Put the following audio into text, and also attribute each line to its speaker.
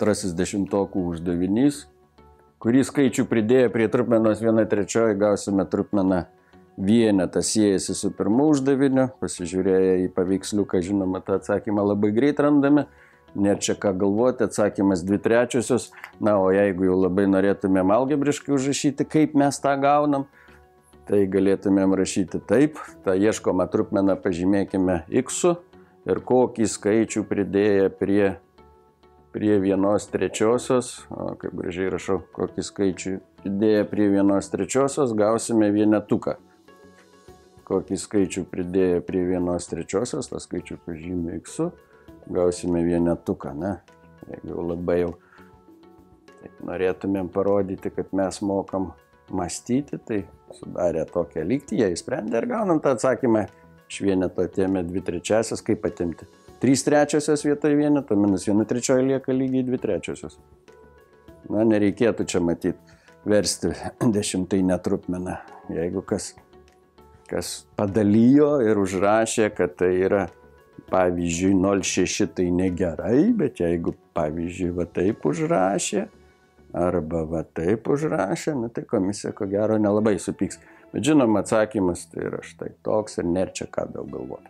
Speaker 1: antrasis dešimtokų uždavinys, kurį skaičių pridėję prie trupmenos 1/3 gausime trupmeną vienetą siejasi su pirmu uždaviniu. Pasižiūrėję į paveiksliuką, žinoma, tą atsakymą labai greit randame. Nėra čia ką galvoti, atsakymas 2/3. Na, o jeigu jau labai norėtumėm algebriškai užrašyti, kaip mes tą gaunam, tai galėtumėm rašyti taip. tą ieškomą trupmeną pažymėkime x ir kokį skaičių pridėję prie 1/3, kaip gražiai rašau, kokį skaičių pridėję prie 1/3 gausime vienetuką. Kokį skaičių pridėję prie 1/3, tą skaičių pažymė x, gausime vienetuką, ne? Jeigu labai jau norėtumėm parodyti, kad mes mokam mąstyti, tai sudarė tokią lygtį, jie įsprendė ir gaunam tą atsakymą. Iš vieneto atėmė 2/3, kaip atimti? 3/3 vietoj vieneto, minus 1/3 lieka lygiai 2/3. Na, nereikėtų čia matyti versti dešimtainę trupmeną. Jeigu kas padalijo ir užrašė, kad tai yra, pavyzdžiui, 0,6, tai negerai, bet jeigu, pavyzdžiui, va taip užrašė, arba va taip užrašė, tai komisija ko gero nelabai supyks. Bet žinoma, atsakymas tai yra štai toks ir nėra čia ką daug galvoti.